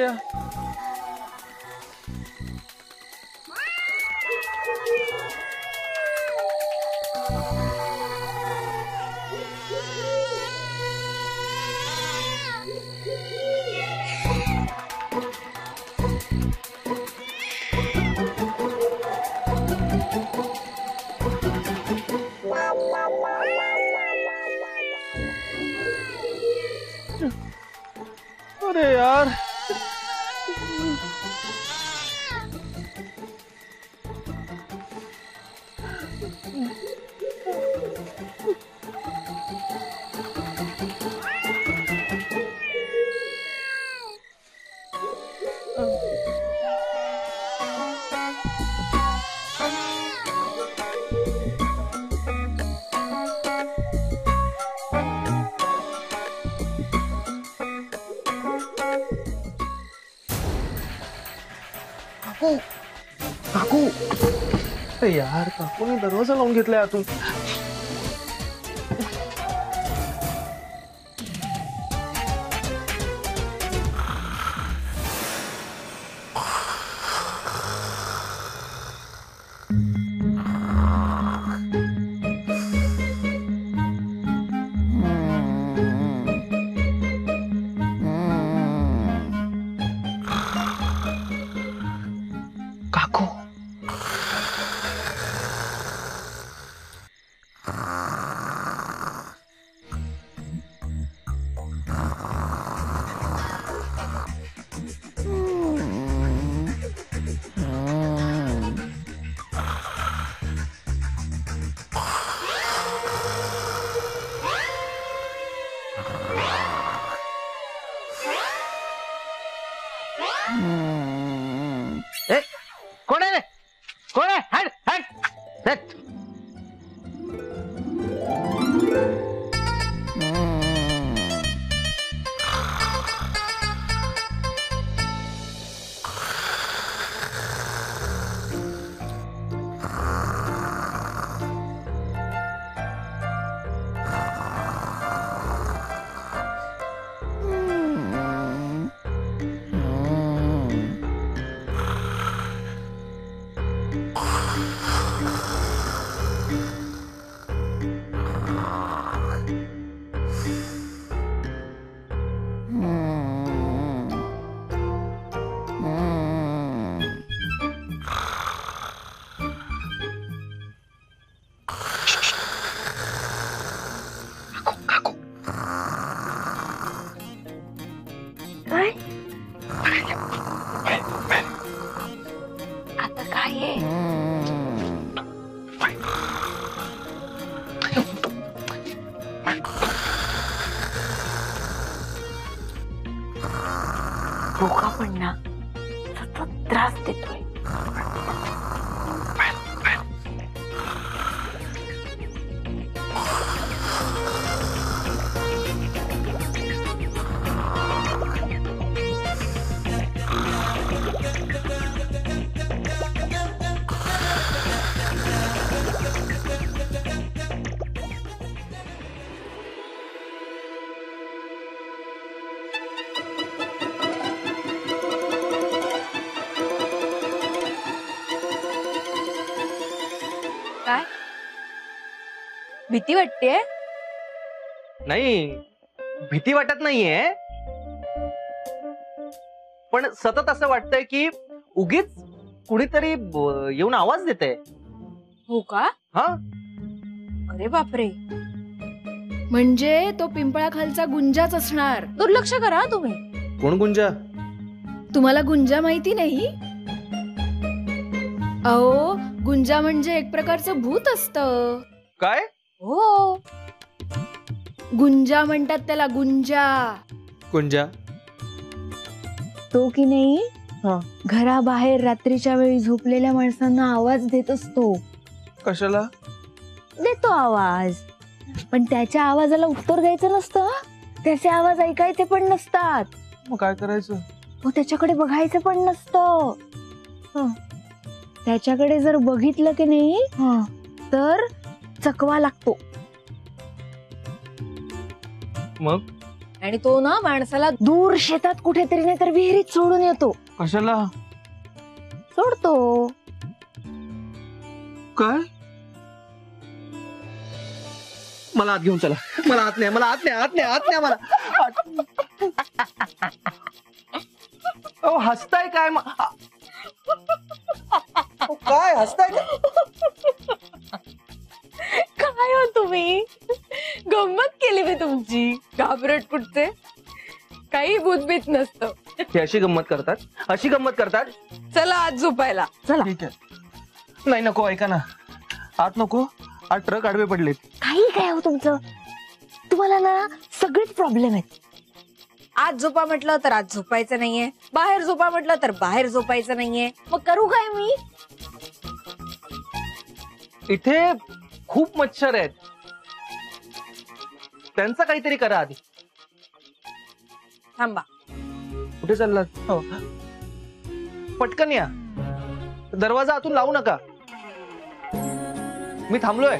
यार. अरे यार काकू, अरे यार काकूने दरवाजा लावून घेतलाय आतून. काकू कोण आहे रे? कोण आहे? हट हट हट. आता काय आहे? डोका पण ना सतत त्रास देतोय. काय भीती वाटते? नाही, भीती वाटत नाहीये, पण सतत असं वाटतंय की उगीच कुणीतरी येऊन आवाज देते. हो का? हा. अरे बापरे. म्हणजे तो पिंपळाखालचा गुंजाच असणार. दुर्लक्ष करा तुम्ही. कोण गुंजा? तुम्हाला गुंजा माहिती नाही? अहो, गुंजा म्हणजे एक प्रकारचं भूत असतं. काय? हो, गुंजा म्हणतात त्याला, गुंजा. गुंजा तो की नाही हा. घराबाहेर रात्रीच्या वेळी झोपलेल्या माणसांना आवाज देत असतो. कशाला देतो आवाज, पण त्याच्या आवाजाला उत्तर द्यायचं नसतं. त्याचे आवाज ऐकायचे पण नसतात. मग काय करायचं? मग त्याच्याकडे बघायचं पण नसतं. त्याच्याकडे जर बघितलं की नाही तर चकवा लागतो. मग आणि तो ना माणसाला दूर शेतात कुठेतरी नाही तर विहिरीत सोडून येतो. कशाला? सोडतो. काय? मला आत घेऊन चला. मला आत नाही, मला आत नाही, आत नाही, आत नाही मला. हसताय काय? काय हसताय? काय हो तुम्ही? गंमत केली मी तुमची. घाबरट पुढचे काही भूतभीत नसतं. हे अशी गंमत करतात, अशी गंमत करतात. चला आज झोपायला चला. ठीक आहे. नाही नको, ऐका ना, आत नको. आज ट्रक आडवे पडलेत. काही काय हो तुमचं? तुम्हाला ना सगळेच प्रॉब्लेम आहेत. आज झोपा म्हटलं तर आज झोपायचं नाहीये, बाहेर झोपा म्हटलं तर बाहेर झोपायचं नाहीये. मग करू काय मी? इथे खूप मच्छर आहेत, त्यांचा काहीतरी करा आधी. थांबा. कुठे चाललात? हो. पटकन या, दरवाजा आतून लावू नका. मी थांबलोय.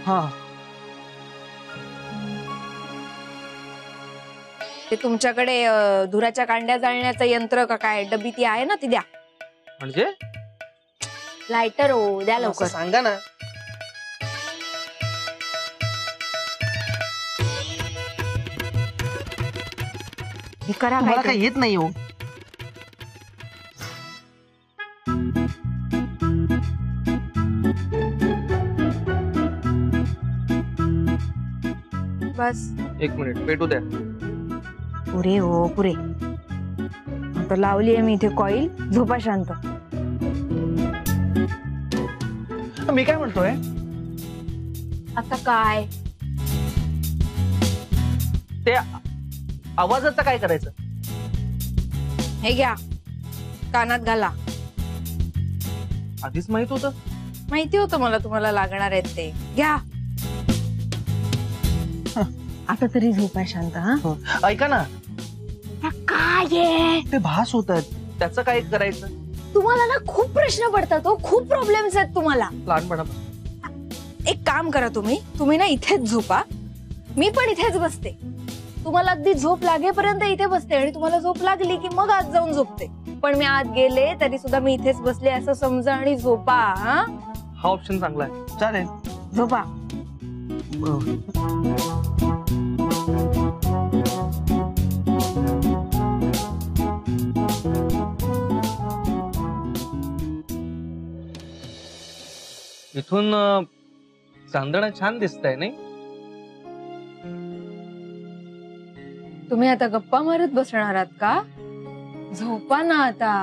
हा, ते तुमच्याकडे धुराच्या कांड्या जाळण्याचं यंत्र का काय डबी ती आहे ना, ती द्या. म्हणजे लायटर हो, द्या असं लवकर. सांगा ना. हे करा. मला काय काही येत नाही हो. बस. एक मिनिट, पेटू द्या. पुरे हो पुरे. आता लावली आहे मी इथे कॉईल. झोपा शांत. मी काय म्हणतोय, आता काय ते आवाजाचं काय करायचं? हे घ्या, कानात घाला. आधीच माहित होतं. माहिती होतं मला तुम्हाला लागणार आहेत ते. घ्या. आता तरी झोपा शांत. हा, ऐका ना, काय आहे? ते भास होतात, त्याचं काय करायचं? तुम्हाला ना खूप प्रश्न पडतात हो, खूप प्रॉब्लेम्स आहेत तुम्हाला. लहानपणापासून. एक काम करा, तुम्ही ना इथेच झोपा. मी पण इथेच बसते. तुम्हाला अगदी झोप लागेपर्यंत इथे बसते आणि तुम्हाला झोप लागली की मग आत जाऊन झोपते. पण मी आत गेले तरी सुद्धा मी इथेच बसले असं समजा आणि झोपा. हा ऑप्शन चांगला आहे. चालेल, झोपा. इथून चांदणं छान दिसतंय नाही? तुम्ही आता गप्पा मारत बसणार आहात का? झोपा ना आता.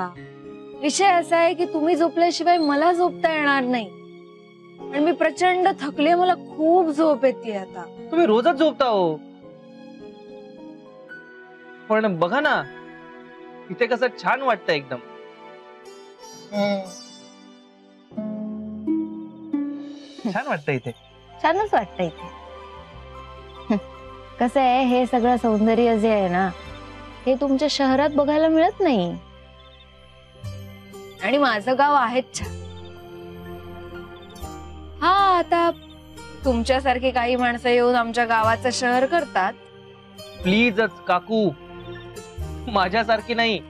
विषय असा आहे की तुम्ही झोपल्याशिवाय मला झोपता येणार नाही आणि मी प्रचंड थकले. मला खूप झोप येते आता. तुम्ही रोजच झोपता हो. पण बघा ना, इथे कसं छान वाटतं एकदम. छान वाटतं इथे. छानच वाटतं इथे. कसं आहे, हे सगळं सौंदर्य जे आहे ना, हे तुमच्या शहरात बघायला मिळत नाही. आणि माझं गाव आहेच छान. हा, आता तुमच्यासारखी काही माणसं येऊन आमच्या गावाचं शहर करतात. प्लीजच काकू, माझ्यासारखी नाही.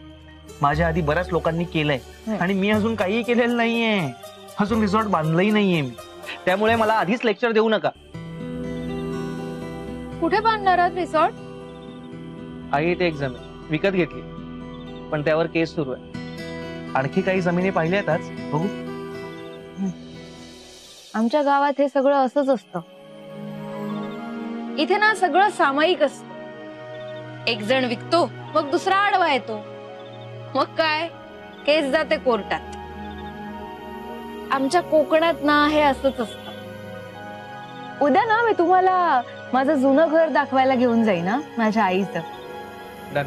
माझ्या आधी बऱ्याच लोकांनी केलंय आणि मी अजून काही केलेलं नाहीये. अजून रिसॉर्ट बांधलंही नाहीये मी. त्यामुळे मला आधीच लेक्चर देऊ नका. कुठे बांधणार आहात रिसॉर्ट? आहे इथे एक जमीन विकत घेतली, पण त्यावर केस सुरू आहे. आणखी काही जमिनी पाहिल्या आहेत आज, बघू. आमच्या गावात हे सगळं असंच असतं. इथे ना सगळं सामायिक असतं. एक जण विकतो, मग दुसरा आडवा येतो, मग काय केस जाते कोर्टात. आमच्या कोकणात ना हे असंच असतं. उद्या ना मी तुम्हाला माझं जुनं घर दाखवायला घेऊन जाईन. माझ्या आईचं. डन.